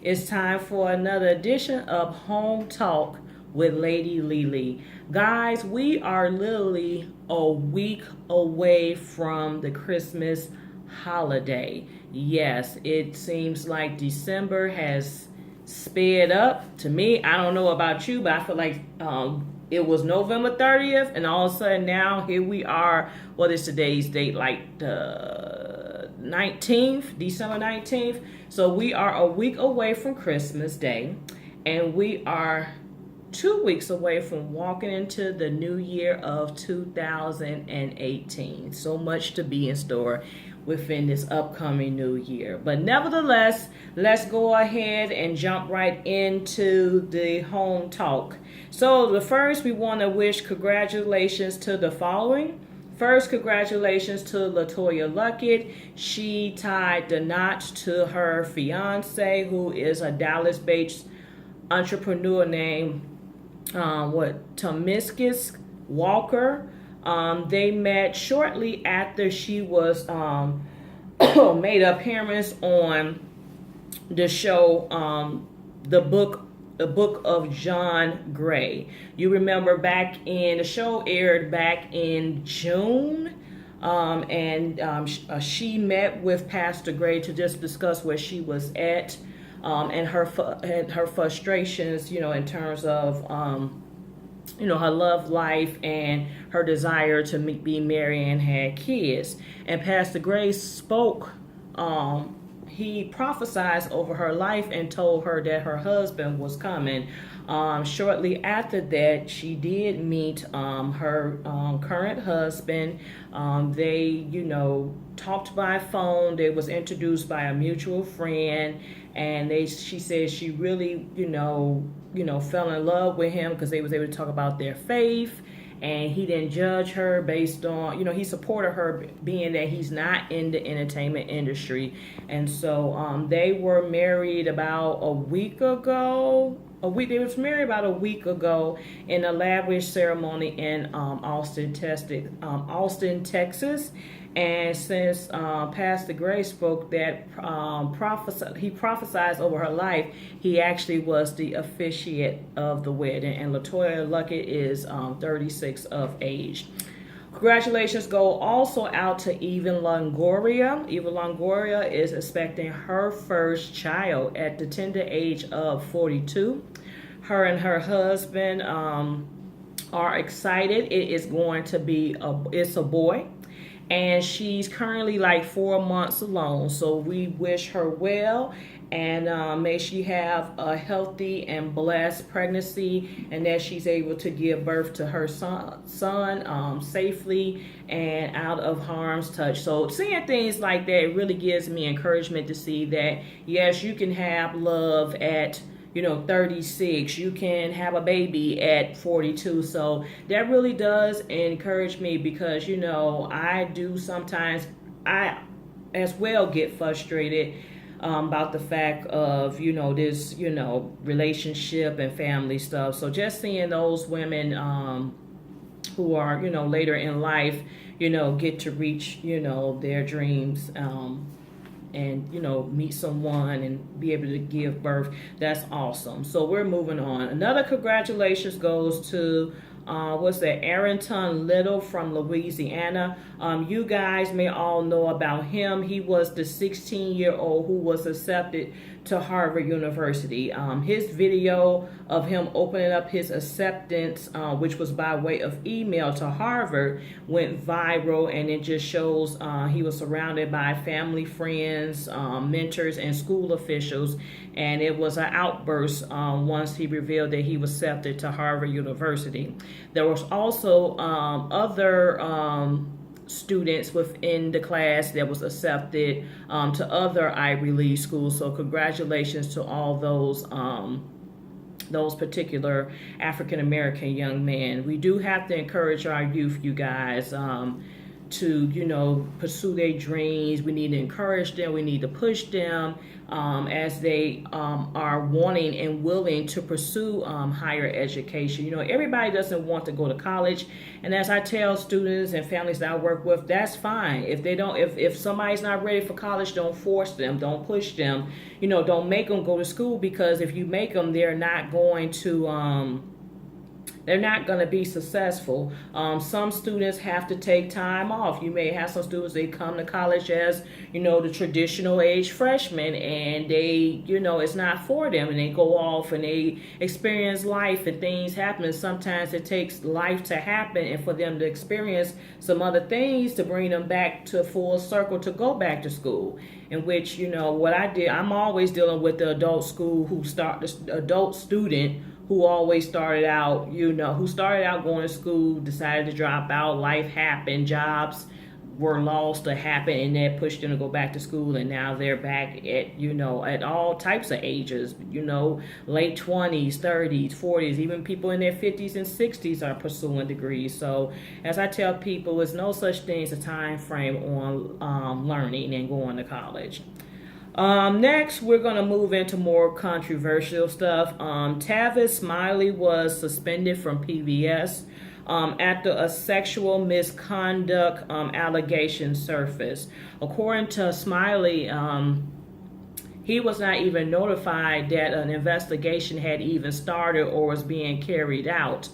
It's time for another edition of Home Talk with Lady LeLe. Guys, we are literally a week away from the Christmas holiday. Yes, it seems like December has sped up. To me, I don't know about you, but I feel like it was November 30th, and all of a sudden now here we are. What is today's date? Like the 19th, December 19th. So we are a week away from Christmas Day, and we are 2 weeks away from walking into the new year of 2018. So much to be in store within this upcoming new year. But nevertheless, let's go ahead and jump right into the home talk. So the first, we want to wish congratulations to the following. First, congratulations to LeToya Luckett. She tied the knot to her fiance, who is a Dallas-based entrepreneur named Tomiskus Walker. They met shortly after she was made an appearance on the show, the book of John Gray. You remember back in the show aired back in June, and she met with Pastor Gray to just discuss where she was at, and her frustrations, in terms of her love life and her desire to be married and had kids. And Pastor Gray spoke. He prophesied over her life and told her that her husband was coming. Shortly after that, she did meet her current husband. They, talked by phone. They was introduced by a mutual friend, and she said she really, fell in love with him because they was able to talk about their faith. And he didn't judge her based on, he supported her being that he's not in the entertainment industry. And so they were married about a week ago. They was married about a week ago in a lavish ceremony in Austin, Texas. And since Pastor Gray spoke that he prophesied over her life, he actually was the officiant of the wedding. And LeToya Luckett is 36 of age. Congratulations go also out to Eva Longoria. Eva Longoria is expecting her first child at the tender age of 42. Her and her husband are excited. It is going to be it's a boy. And she's currently like 4 months alone. So we wish her well, and may she have a healthy and blessed pregnancy, and that she's able to give birth to her son safely and out of harm's touch. So seeing things like that really gives me encouragement to see that, yes, you can have love at 36, you can have a baby at 42. So that really does encourage me, because, I do sometimes, I as well get frustrated about the fact of, this, relationship and family stuff. So just seeing those women who are, later in life, get to reach, their dreams, and meet someone and be able to give birth, that's awesome. So we're moving on. Another congratulations goes to Arrington Little from Louisiana. You guys may all know about him. He was the 16-year-old who was accepted to Harvard University. His video of him opening up his acceptance, which was by way of email to Harvard, went viral, and it just shows he was surrounded by family, friends, mentors, and school officials, and it was an outburst once he revealed that he was accepted to Harvard University. There was also other students within the class that was accepted to other Ivy League schools. So congratulations to all those particular African American young men. We do have to encourage our youth, you guys. to, pursue their dreams. We need to encourage them. We need to push them as they are wanting and willing to pursue higher education. Everybody doesn't want to go to college, and as I tell students and families that I work with, that's fine. If they don't, if somebody's not ready for college, don't force them, don't push them. Don't make them go to school, because if you make them, they're not going to. They're not going to be successful. Some students have to take time off. You may have some students, they come to college as, the traditional age freshmen, and they, it's not for them, and they go off and they experience life and things happen. And sometimes it takes life to happen and for them to experience some other things to bring them back to full circle to go back to school. In which, what I did, I'm always dealing with the adult student who always started out, who started out going to school, decided to drop out, life happened, jobs were lost or happened, and that pushed them to go back to school, and now they're back at, at all types of ages, late 20s, 30s, 40s, even people in their 50s and 60s are pursuing degrees. So as I tell people, there's no such thing as a time frame on learning and going to college. Next, we're going to move into more controversial stuff. Tavis Smiley was suspended from PBS after a sexual misconduct allegation surfaced. According to Smiley, he was not even notified that an investigation had even started or was being carried out.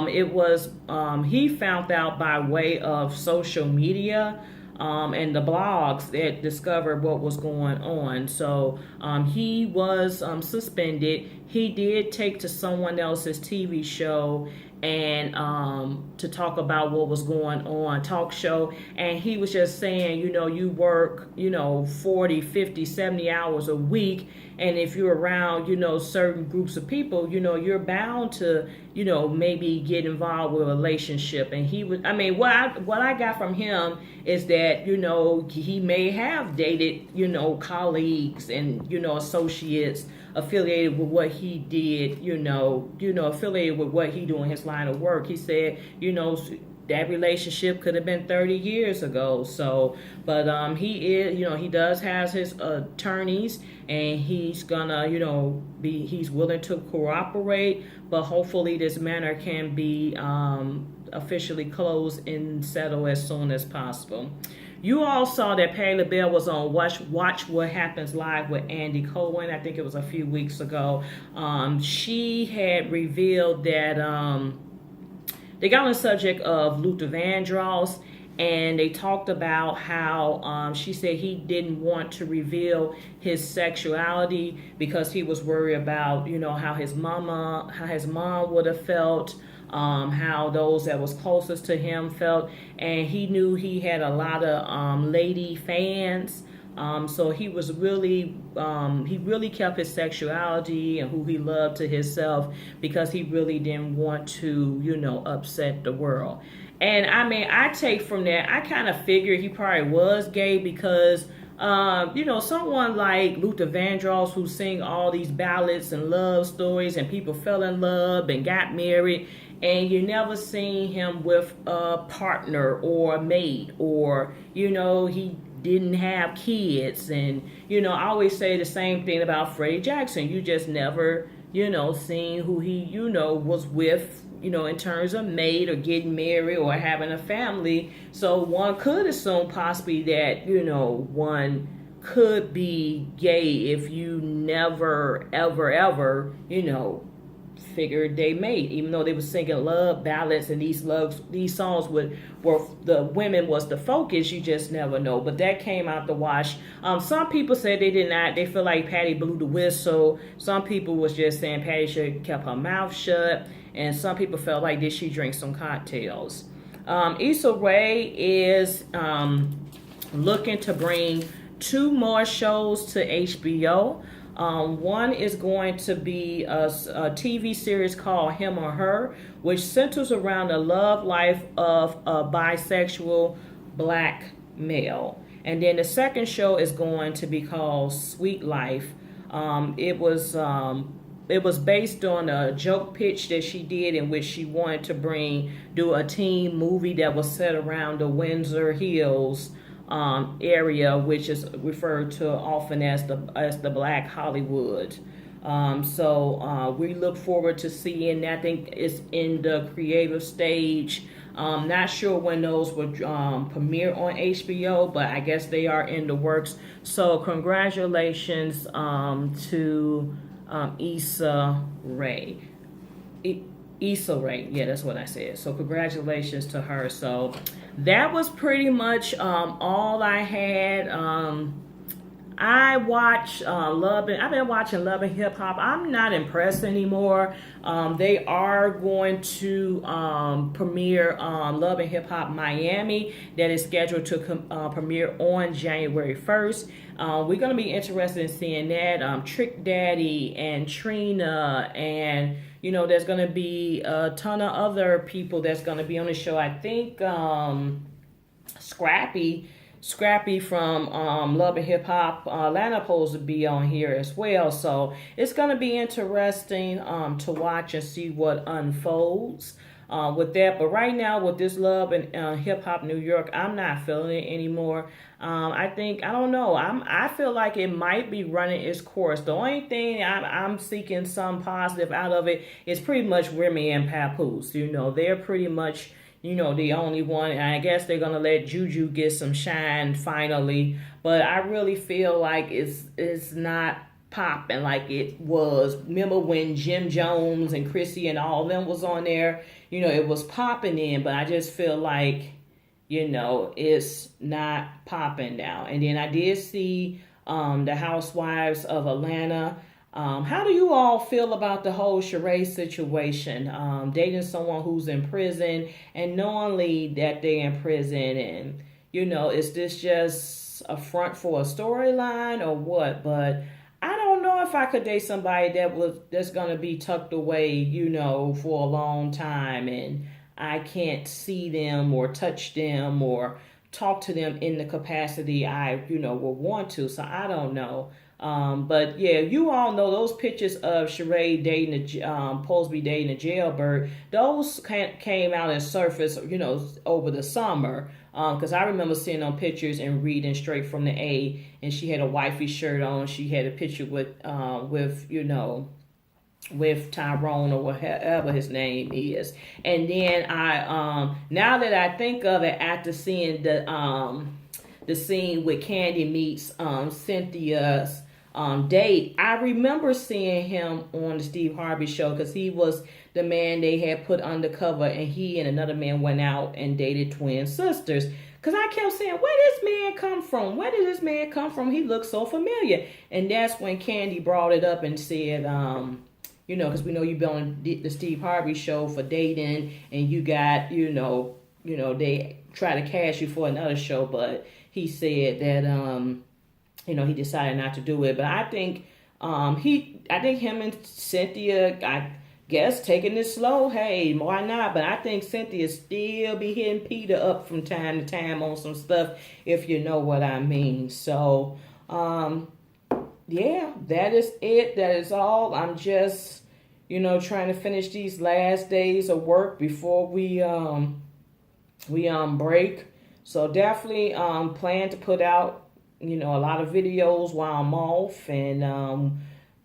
He found out by way of social media. And the blogs that discovered what was going on. So he was suspended. He did take to someone else's TV show and to talk about what was going on, talk show, and he was just saying, you work 40, 50, 70 hours a week, and if you're around certain groups of people, you're bound to maybe get involved with a relationship. And he was, what I got from him is that he may have dated colleagues and associates affiliated with what he did, affiliated with what he do in his line of work. He said, that relationship could have been 30 years ago. So, but he is, he does have his attorneys, and he's gonna, he's willing to cooperate. But hopefully, this matter can be officially closed and settled as soon as possible. You all saw that Patti LaBelle was on Watch What Happens Live with Andy Cohen. I think it was a few weeks ago. She had revealed that they got on the subject of Luther Vandross, and they talked about how she said he didn't want to reveal his sexuality because he was worried about, how his mom would have felt. How those that was closest to him felt, and he knew he had a lot of lady fans, so he was really he really kept his sexuality and who he loved to himself, because he really didn't want to upset the world. And I take from that, I kind of figured he probably was gay, because someone like Luther Vandross, who sing all these ballads and love stories, and people fell in love and got married, and you never seen him with a partner or a mate, or he didn't have kids. And I always say the same thing about Freddie Jackson. You just never seen who he was with, in terms of mate or getting married or having a family. So one could assume possibly that one could be gay if you never ever figured they made, even though they were singing love ballads, and these songs were the women was the focus. You just never know. But that came out the wash. Some people said they did not. They feel like Patti blew the whistle. Some people was just saying Patti should have kept her mouth shut, and some people felt like did she drink some cocktails. Issa Rae is looking to bring 2 more shows to HBO. One is going to be a TV series called Him or Her, which centers around the love life of a bisexual black male. And then the second show is going to be called Sweet Life. It was it was based on a joke pitch that she did, in which she wanted to do a teen movie that was set around the Windsor Hills area, which is referred to often as the Black Hollywood. We look forward to seeing that. I think it's in the creative stage. Not sure when those will premiere on HBO, but I guess they are in the works. So congratulations to Issa Rae. Issa Rae, yeah, that's what I said. So congratulations to her. So that was pretty much all I had. I watch I've been watching Love and Hip Hop. I'm not impressed anymore. They are going to premiere Love and Hip Hop Miami, that is scheduled to premiere on January 1st. We're going to be interested in seeing that. Trick Daddy and Trina, and there's going to be a ton of other people that's going to be on the show. I think Scrappy from Love and Hip Hop Atlanta supposed to be on here as well. So it's going to be interesting to watch and see what unfolds with that. But right now, with this Love and Hip Hop New York, I'm not feeling it anymore. I don't know. I feel like it might be running its course. The only thing I'm seeking some positive out of it is pretty much Remy and Papoose. They're pretty much the only one. And I guess they're going to let Juju get some shine finally. But I really feel like it's not popping like it was. Remember when Jim Jones and Chrissy and all of them was on there? It was popping in. But I just feel like, it's not popping now. And then I did see the Housewives of Atlanta. How do you all feel about the whole Sheree situation? Dating someone who's in prison and knowingly that they're in prison, and is this just a front for a storyline or what? But I don't know if I could date somebody that's gonna be tucked away, for a long time, and I can't see them or touch them or talk to them in the capacity I, would want to. So I don't know. But yeah, you all know those pictures of Sheree dating supposed to be dating a jailbird. Those came out and surfaced, over the summer. Because I remember seeing on pictures and reading straight from the A, and she had a wifey shirt on. She had a picture with Tyrone or whatever his name is. And then now that I think of it, after seeing the scene with Candy meets Cynthia's date, I remember seeing him on the Steve Harvey show, because he was the man they had put undercover, and he and another man went out and dated twin sisters. Because I kept saying, where this man come from? Where did this man come from? He looks so familiar. And that's when Candy brought it up and said, because we know you've been on the Steve Harvey show for dating, and you got, they try to cash you for another show, but he said that, he decided not to do it. But I think him and Cynthia, I guess, taking it slow. Hey, why not? But I think Cynthia still be hitting Peter up from time to time on some stuff, if you know what I mean. So, yeah, that is it. That is all. I'm just, trying to finish these last days of work before we break. So definitely plan to put out, a lot of videos while I'm off, and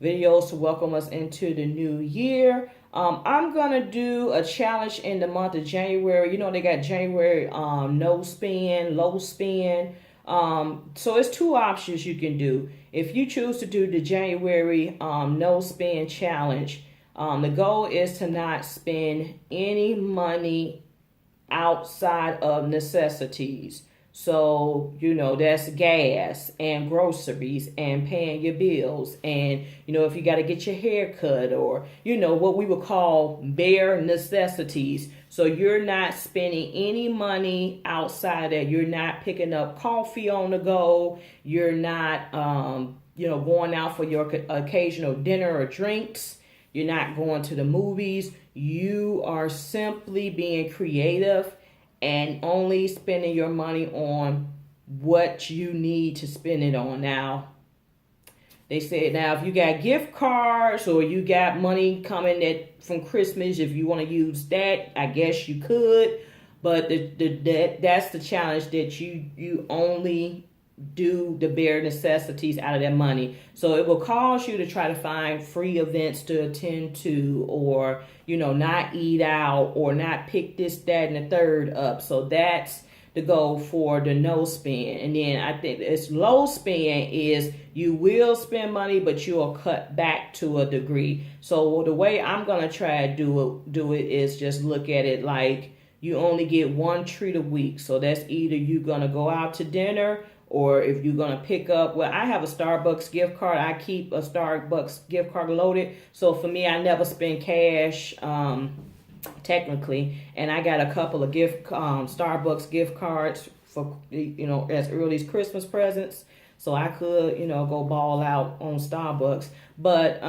videos to welcome us into the new year. I'm going to do a challenge in the month of January. They got January no spin, low spin. So it's two options you can do. If you choose to do the January no spin challenge, the goal is to not spend any money outside of necessities. So, that's gas and groceries and paying your bills. And, if you got to get your hair cut, or, what we would call bare necessities. So you're not spending any money outside that. You're not picking up coffee on the go. You're not, going out for your occasional dinner or drinks. You're not going to the movies. You are simply being creative and only spending your money on what you need to spend it on. Now, They said now if you got gift cards or you got money coming from Christmas, if you want to use that, I guess you could. But that's the challenge, that you only do the bare necessities out of that money. So it will cause you to try to find free events to attend to, or not eat out, or not pick this, that, and the third up. So that's the goal for the no spend. And then I think it's low spend is you will spend money, but you'll cut back to a degree. So the way I'm gonna try to do it is just look at it like you only get one treat a week. So that's either you're gonna go out to dinner, or if you're going to pick up, well, I have a Starbucks gift card. I keep a Starbucks gift card loaded. So for me, I never spend cash, technically. And I got a couple of Starbucks gift cards for, as early as Christmas presents. So I could, go ball out on Starbucks. But,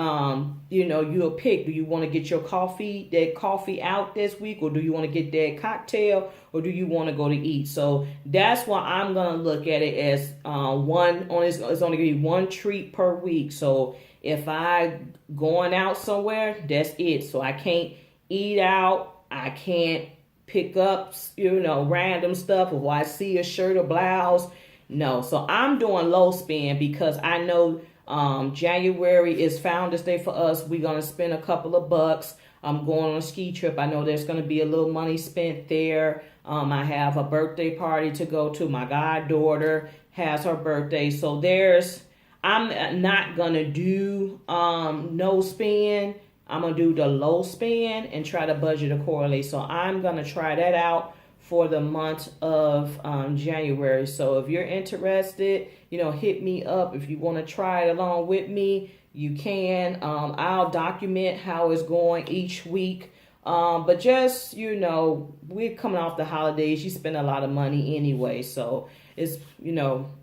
you'll pick, do you want to get that coffee out this week? Or do you want to get that cocktail? Or do you want to go to eat? So that's why I'm going to look at it as it's only going to be one treat per week. So if I going out somewhere, that's it. So I can't eat out. I can't pick up, random stuff. If I see a shirt or blouse, no. So I'm doing low spend because I know January is Founders Day for us. We're going to spend a couple of bucks. I'm going on a ski trip. I know there's going to be a little money spent there. I have a birthday party to go to. My goddaughter has her birthday. So I'm not going to do no spend. I'm going to do the low spend and try to budget accordingly. So I'm going to try that out for the month of January. So if you're interested, hit me up. If you want to try it along with me, you can. I'll document how it's going each week. But just, we're coming off the holidays. You spend a lot of money anyway. So it's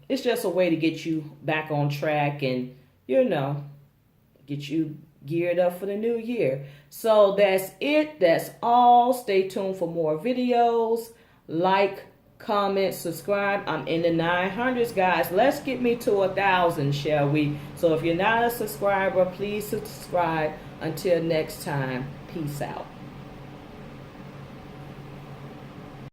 just a way to get you back on track and, get you geared up for the new year. So that's it. That's all. Stay tuned for more videos. Like, comment, subscribe. I'm in the 900s, guys. Let's get me to 1,000, shall we? So if you're not a subscriber, please subscribe. Until next time, peace out.